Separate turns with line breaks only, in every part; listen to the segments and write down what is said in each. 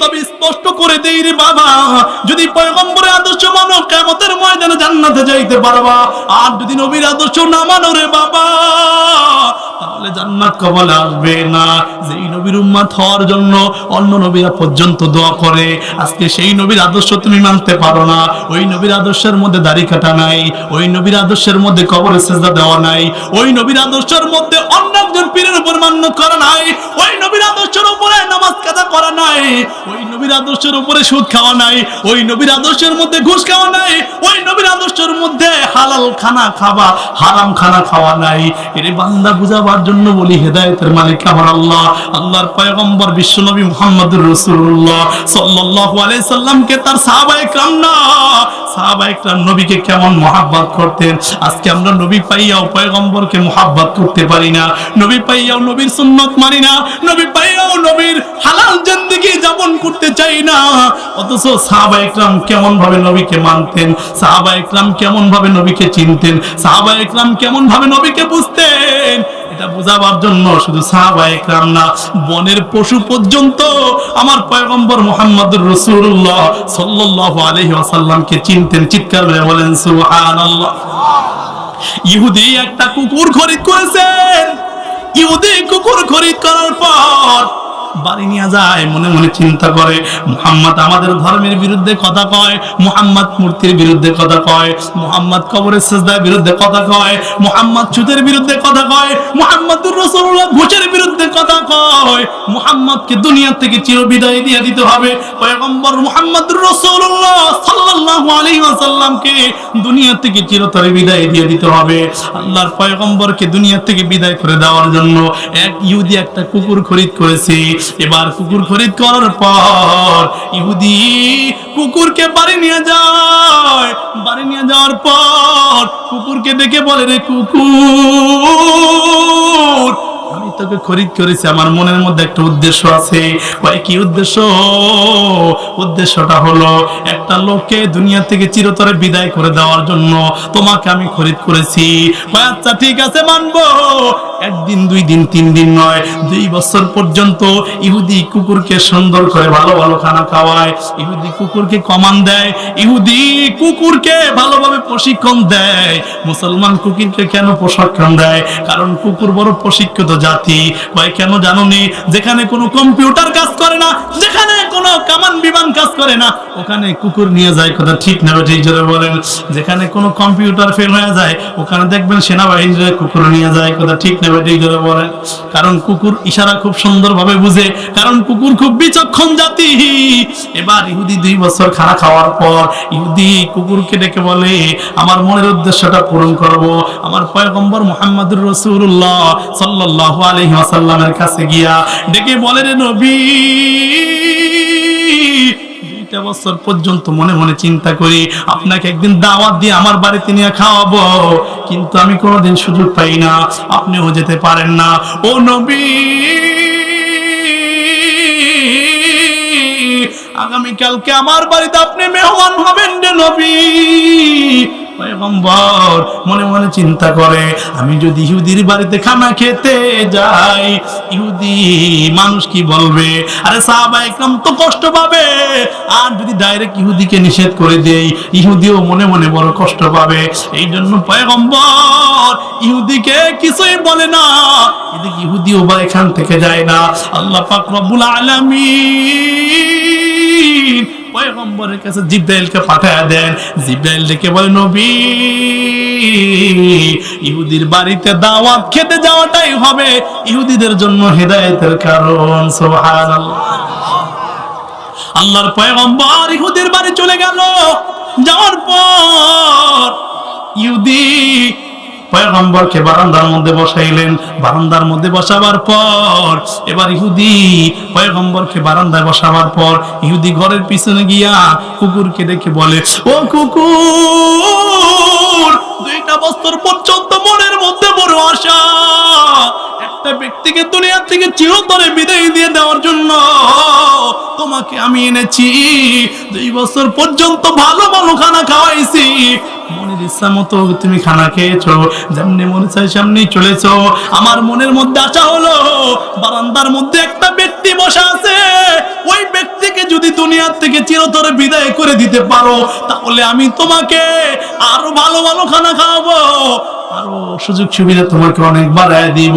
তবে স্পষ্ট করে দেই রে বাবা, যদি পয়গম্বরের আদর্শ মানো কিয়ামতের ময়দানে জান্নাতে যাইতে পারবা, আর যদি নবীর আদর্শ না মানো রে বাবা তাহলে জান্নাত কবলে আসবে না। যেই নবীর উম্মত হওয়ার জন্য অন্য নবীরা পর্যন্ত দোয়া করে, আজকে সেই নবীর আদর্শ তুমি মানতে পারো না। ওই নবীর আদর্শের মধ্যে দাড়ি কাটা নাই, ওই নবীর আদর্শের মধ্যে কবরে সিজদা দেওয়া নাই, ওই নবীর আদর্শের মধ্যে অন্য একজন পীরের উপর মান্যত করা নাই, ওই নবীর আদর্শের উপরে নামাজ কাজা করা নাই, ওই নবীর আদর্শের উপরে সুদ খাওয়া নাই, ওই নবীর আদর্শের মধ্যে ঘুষ খাওয়া নাই, ওই নবীর আদর্শের মধ্যে হালাল খানা খাওয়া হারাম খানা খাওয়া নাই। এর বান্দা বুঝাবার জন্য বলি, হেদায়েতের মালিক আমার আল্লাহ, আল্লাহর পয়গম্বর বিশ্বনবী মুহাম্মদুর রাসূলুল্লাহ সাল্লাল্লাহু আলাইহি সাল্লামকে তার সাহাবায়ে কেরাম না, সাহাবায়ে কেরাম নবীকে কেমন মহব্বত করতেন। আজকে আমরা নবী পাইয়াও পয়গম্বরকে মহব্বত করতে পারি না, নবী পাইয়াও নবীর সুন্নাত মানি না, নবী পাইয়াও নবীর হালাল জিন্দেগি যাপন করতে চাই না। অথচ সাহাবায়ে কেরাম কেমন ভাবে নবীকে মানতেন, সাহাবায়ে কেরাম কেমন ভাবে নবীকে চিনতেন, সাহাবায়ে কেরাম কেমন ভাবে নবীকে বুঝতেন, এটা বোঝাবার জন্য শুধু সাহাবায়ে কেরাম না, বনের পশু পর্যন্ত আমার পয়গম্বর মুহাম্মদুর রাসূলুল্লাহ সাল্লাল্লাহু আলাইহি ওয়াসাল্লামকে চিনতেন। চিৎকার করে বলেন সুবহানাল্লাহ। ইহুদি একটা কুকুর খরিদ করেছেন, ইহুদি কুকুর খরিদ করার পর বাড়ি নিয়ে যায়, মনে মনে চিন্তা করে মুহাম্মদ আমাদের ধর্মের বিরুদ্ধে কথা কয়, মুহাম্মদ মূর্তির বিরুদ্ধে কথা কয়, মুহাম্মদ কবরের সিজদার বিরুদ্ধে কথা কয়, মুহাম্মদ সুদের বিরুদ্ধে কথা কয়, মুহাম্মদুর রাসূলুল্লাহ ঘুষের বিরুদ্ধে কথা কয়, মুহাম্মদকে দুনিয়া থেকে চিরবিদায় দিয়ে দিতে হবে, পয়গম্বর মুহাম্মদুর রাসূলুল্লাহ সাল্লাল্লাহু আলাইহি ওয়াসাল্লামকে দুনিয়া থেকে চিরতরে বিদায় দিয়ে দিতে হবে। আল্লাহর পয়গম্বরকে দুনিয়া থেকে বিদায় করে দেওয়ার জন্য এক ইহুদি একটা কুকুর খরিদ করেছে। এবার কুকুর খরিদ করার পর ইহুদি কুকুরকে বাড়ি নিয়ে যায়, বাড়ি নিয়ে যাওয়ার পর কুকুরকে ডেকে বলে, রে কুকুর আমি তোকে খরিদ করেছি, আমার মনের মধ্যে একটা উদ্দেশ্য আছে। কি উদ্দেশ্য? উদ্দেশ্যটা হলো একটা লোককে দুনিয়া থেকে চিরতরে বিদায় করে দেওয়ার জন্য তোমাকে আমি খরিদ করেছি। আচ্ছা ঠিক আছে মানবো, একদিন দুই দিন তিন দিন নয় 2 বছর পর্যন্ত ইহুদি কুকুরকে সুন্দর করে ভালো ভালো খানা খাওয়ায়, ইহুদি কুকুরকে কমান দেয়, ইহুদি কুকুরকে ভালোভাবে প্রশিক্ষণ দেয়। মুসলমান কুকুরকে কেন প্রশিক্ষণ দেয়? কারণ কুকুর বড় প্রশিক্ষিত জাতি। কয় কেন জানো নি? যেখানে কোনো কম্পিউটার কাজ করে না, যেখানে কোনো কামান বিমান কাজ করে না, ওখানে কুকুর নিয়ে যায়। কথা ঠিক না ঠিক জোরে বলেন। যেখানে কোনো কম্পিউটার ফেল হয়ে যায়, ওখানে দেখবেন সেনাবাহিনীরা কুকুর নিয়ে যায়। কথা ঠিক না ঠিক জোরে বলেন। কারণ কুকুর ইশারা খুব সুন্দরভাবে বুঝে, কারণ কুকুর খুব বিচক্ষণ জাতি। এবার ইহুদি 2 বছর খানা খাওয়ার পর ইহুদি কুকুরকে ডেকে বলে, আমার মনের উদ্দেশ্যটা পূরণ করব। আমার পয়গম্বর মুহাম্মদুর রাসূলুল্লাহ সাল্লাল্লাহু আলাইহি ওয়াসাল্লামের কাছে গিয়া ডেকে বলে, রে নবী 2 বছর পর্যন্ত মনে মনে চিন্তা করি আপনাকে একদিন দাওয়াত দিয়ে আমার বাড়িতে নিয়ে খাওয়াবো, কিন্তু আমি কোনোদিন সুযোগ পাই না, আপনিও যেতে পারেন না। ও নবী আগামীকালকে আমার বাড়িতে আপনি মেহমান হবেন রে নবী। পয়গম্বর মনে মনে চিন্তা করে, আমি যদি ইহুদির বাড়িতে খানা খেতে যাই, ইহুদি মানুষ কি বলবে? আরে সাহাবায়ে কেরাম তো কষ্ট পাবে। আর যদি ডাইরেক্ট ইহুদিকে নিষেধ করে দেই, ইহুদিও মনে মনে বড় কষ্ট পাবে। এই জন্য পয়গম্বর ইহুদিকে কিছুই বলে না, এদিকে ইহুদিও বা এখান থেকে যায় না। আল্লাহ পাক রব্বুল আলামিন পয়গম্বরের কাছে জিবরাইলকে পাঠায় দেন। জিবরাইল ডেকে বলে, নবী ইহুদির বাড়িতে দাওয়াত খেতে যাওয়াটাই হবে ইহুদিদের জন্য হেদায়েতের কারণ। সুবহানাল্লাহ। আল্লাহর পয়গম্বর ইহুদির বাড়ি চলে গেল। যাওয়ার পর ইহুদি পয়গম্বরকে বারান্দার মধ্যে বসাইলেন। বারান্দার মধ্যে বসাবার পর এবার ইহুদি পয়গম্বরকে বারান্দায় বসাবার পর ইহুদি ঘরের পিছনে গিয়া কুকুরকে দেখে বলে, ও কুকুর 2 বছর পর্যন্ত মনের মধ্যে বড় আশা, একটা ব্যক্তিকে দুনিয়া থেকে চিরতরে বিদায় দিয়ে দেওয়ার জন্য তোমাকে আমি এনেছি। 2 বছর পর্যন্ত ভালো ভালো খানা খাওয়াইছি, মনের ইচ্ছা মতো তুমি খানা খেয়েছো, যেমনি মনে চাই সামনেই চলেছো। আমার মনের মধ্যে আশা হলো বারান্দার মধ্যে একটা ব্যক্তি বসা আছে, ওই ব্যক্তিকে যদি থেকে চিরতরে বিদায় করে দিতে পারো, তাহলে আমি তোমাকে আরো ভালো ভালো খানা খাওয়াবো, আরো সুযোগ সুবিধা তোমাকে অনেক বাড়ায় দিব।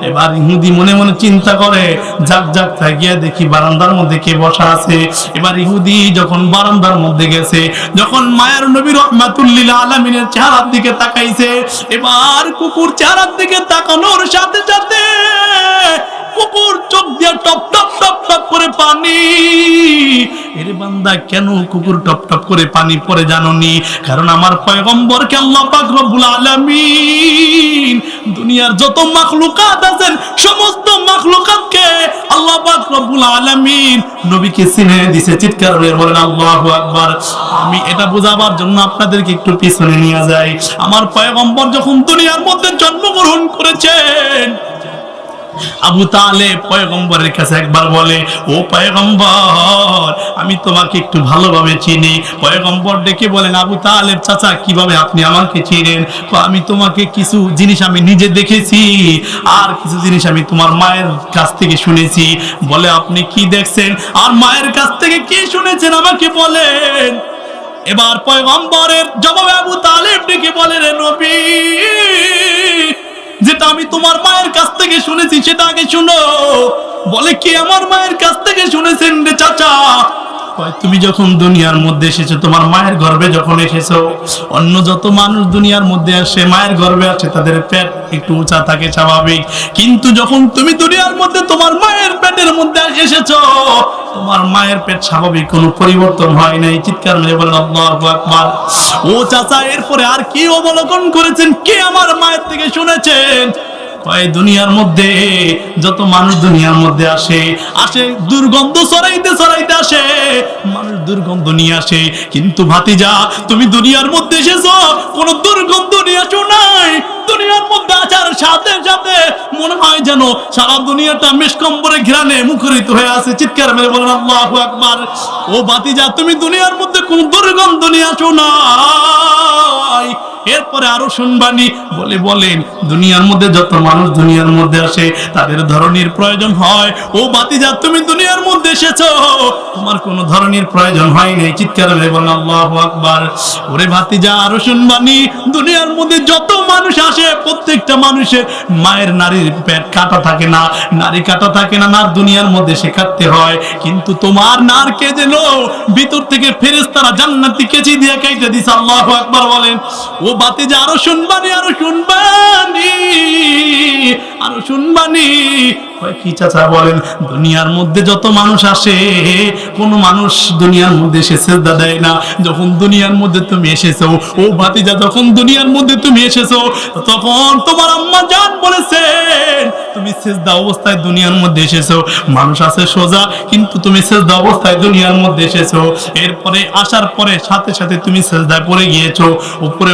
এবার ইহুদি মনে মনে চিন্তা করে, যাক যাক গিয়ে দেখি বারান্দার মধ্যে কে বসা আছে। এবার ইহুদি যখন বারান্দার মধ্যে গেছে, যখন মায়ের নবী রাহমাতুল লিল আলামিনের চেহারার দিকে তাকাইছে, এবার কুকুর চেহারার দিকে তাকানোর সাথে সাথে কুকুর চোখ দিয়ে টপ টপ টপ টপ করে পানি। এরে বান্দা, কেন কুকুর টপ টপ করে পানি পড়ে জানোনি? কারণ আমার পয়গম্বরকে আল্লাহ পাক রব্বুল আলামিন দুনিয়ার যত মাখলুকাত আছেন সমস্ত মাখলুকাতকে আল্লাহ পাক রব্বুল আলামিন নবীকে চিনে দিয়েছে। চিৎকার করে বলেন আল্লাহু আকবার। আমি এটা বোঝাবার জন্য আপনাদেরকে একটু পিছনে নিয়ে যাই। আমার পয়গম্বর যখন দুনিয়ার মধ্যে জন্মগ্রহণ করেছেন, আবু তালেব পয়গম্বরের কাছে একবার বলে, ও পয়গম্বর, আমি তোমাকে একটু ভালোভাবে চিনি। পয়গম্বর ডেকে বলেন, আবু তালেব চাচা, কিভাবে আপনি আমাকে চিনেন? আমি তোমাকে কিছু জিনিস আমি নিজে দেখেছি, আর কিছু জিনিস আমি তোমার মায়ের কাছ থেকে শুনেছি। বলে, আপনি কি দেখছেন আর মায়ের কাছ থেকে কি শুনেছেন আমাকে বলেন। এবার পয়গম্বরের জবাবে আবু তালেব ডেকে বলে, রে নবী, যেটা আমি তোমার মায়ের কাছ থেকে শুনেছি সেটা আগে শুনো। বলে, কি আমার মায়ের কাছ থেকে শুনেছেন রে চাচা? তুমি যখন দুনিয়ার মধ্যে এসেছো, তোমার মায়ের গর্ভে যখন এসেছো, অন্য যত মানুষ দুনিয়ার মধ্যে আসে মায়ের গর্ভে আসে তাদের পেট একটু উঁচা থাকে স্বাভাবিক, কিন্তু যখন তুমি দুনিয়ার মধ্যে তোমার মায়ের পেটের মধ্যে এসেছো, তোমার মায়ের পেট স্বাভাবিক, কোনো পরিবর্তন হয় নাই। চিৎকার মেরে বলেন আল্লাহু আকবার। ও চাচা, এরপরে আর কি অবলোকন করেছেন? কে আমার মায়ের থেকে শুনেছেন? দুনিয়ার মধ্যে যত মানুষ দুনিয়ার মধ্যে আসে দুর্গন্ধ ছড়াইতে ছড়াইতে আসে, মানুষ দুর্গন্ধ নিয়ে আসে, কিন্তু ভাতিজা তুমি দুনিয়ার মধ্যে এসেছো, কোন দুর্গন্ধ নিয়ে আসো নাই। দুনিয়ার মধ্যে আসার সাথে সাথে মনে হয় যেন সারা দুনিয়াটা মেশকম্বরে ঘিরানে মুখরিত হয়ে আছে। চিৎকার মেরে বলেন আল্লাহু আকবার। ও ভাতিজা, তুমি দুনিয়ার মধ্যে কোন দুর্গন্ধ নিয়ে আসো নাই। এরপরে আরো শুনবানি। বলেন, দুনিয়ার মধ্যে যত মানুষ দুনিয়ার মধ্যে আসে তাদের ধরনীর প্রয়োজন হয়। ও ভাতিজা, তুমি দুনিয়ার মধ্যে এসেছো, তোমার কোনো ধরনীর প্রয়োজন হয় নাই। চিৎকার করে বলেন আল্লাহু আকবার। ওরে ভাতিজা, আরো শুনবানি। দুনিয়ার মধ্যে যত মানুষ আসে প্রত্যেকটা মানুষের মায়ের নারীর পেট কাটা থাকে না, নারী কাটা থাকে না, নার দুনিয়ার মধ্যে সে কাটতে হয়, কিন্তু তোমার নারকে যেন ভিতর থেকে ফেরেশতারা জান্নাতি কেচি দিয়ে কেটে দিছে। আল্লাহু আকবার বলেন। ও ভাতিজা, আরো শুনবানি, আরো শুনবানি, আরো শুনবানি। কি চাচা বলেন? দুনিয়ার মধ্যে যত মানুষ আসে কোন মানুষ দুনিয়ার মধ্যে এসে সিজদা দেয় না। যখন দুনিয়ার মধ্যে তুমি এসেছো, ও ভাতিজা, যখন দুনিয়ার মধ্যে তুমি এসেছো, তখন তোমার আম্মা জান বলেছেন তুমি সিজদা অবস্থায় দুনিয়ার মধ্যে এসেছো। মানুষ আছে সোজা, কিন্তু তুমি সিজদা অবস্থায় দুনিয়ার মধ্যে এসেছো। এরপরে আসার পরে সাথে সাথে তুমি সিজদায় পড়ে গিয়েছো, উপরে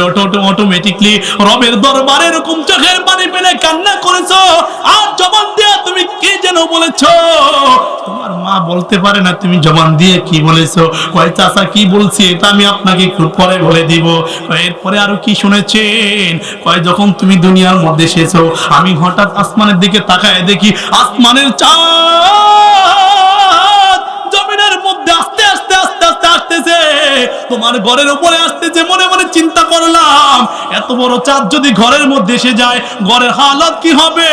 অটোমেটিকলি রবের দরবারে এরকম চোখের পানি ফেলে কান্না করেছো, আর জবান দিয়ে তুমি কি যেন বলেছো। তোমার মা বলতে পারে না তুমি জবান দিয়ে কি বলেছো। কয় চাচা, কি বলছি এটা আমি আপনাকে একটু পরে বলে দিব। এরপরে আরো কি শুনেছেন? কয় যখন তুমি দুনিয়ার মধ্যে এসেছো, আমি হঠাৎ আসমানের দিকে তাকায় দেখি আসমানের চাঁদ জমিনের মধ্যে আস্তে আস্তে আস্তে আস্তে আসতেছে, তোমার ঘরের উপরে আসতেছে। মনে মনে চিন্তা করলাম, এত বড় চাঁদ যদি ঘরের মধ্যে এসে যায় ঘরের হালত কি হবে?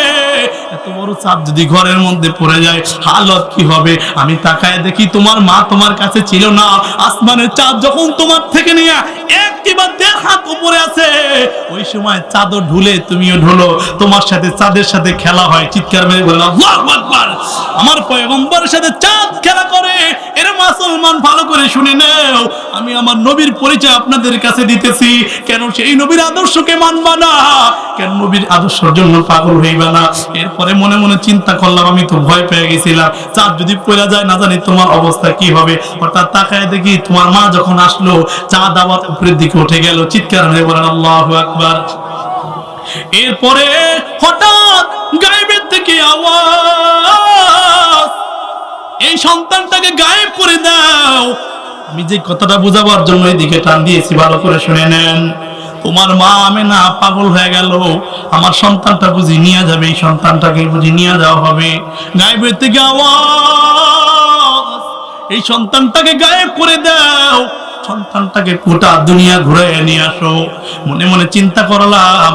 এত বড় চাঁদ যদি ঘরের মধ্যে পড়ে যায় হালত কি হবে? আমি তাকায় দেখি তোমার মা তোমার কাছে ছিল না। আসমানের চাঁদ যখন তোমার থেকে নিয়ে একবার 1.5 হাত উপরে আছে, ওই সময় চাঁদও ঢুলে তুমিও ঢুলো, তোমার সাথে চাঁদের সাথে খেলা হয়। চিৎকার মেরে বললাম আল্লাহু আকবার। আমার পয়গম্বরের সাথে চাঁদ খেলা করে। এর মুসলমান ভালো করে শুনে নাও, আমি আমার নবীর পরিচয় আপনাদের কাছে দিতেছি। কেন সেই নবীর আদর্শকে মানবা না? কেন নবীর আদর্শের জন্য পাগল হইবা না? এরপরে মনে মনে চিন্তা করলাম, আমি তো ভয় পেয়ে গেছিলাম, চাঁদ যদি পড়ে যায় না জানি তোমার অবস্থা কি হবে। হঠাৎ তাকায় দেখি তোমার মা যখন আসলো, চাঁদ আবার উপরের দিকে উঠে গেল। চিৎকার হয়ে বলেন আল্লাহু আকবার। এরপরে হঠাৎ গায়েবের থেকে আওয়াজ, এই সন্তানটাকে গায়েব করে দাও। আমি যে কথাটা বোঝাবার জন্য এদিকে টান দিয়েছি, ভালো করে শুনে নেন। তোমার মা আমেনা পাগল হয়ে গেল, আমার সন্তানটা বুঝি নিয়ে যাবে, এই সন্তানটাকে বুঝি নিয়ে যাওয়া হবে। গায়েবের থেকে আওয়াজ, এই সন্তানটাকে গায়েব করে দাও, সন্তানটাকে গোটা দুনিয়া ঘুরে নিয়ে আসো। মনে মনে চিন্তা করলাম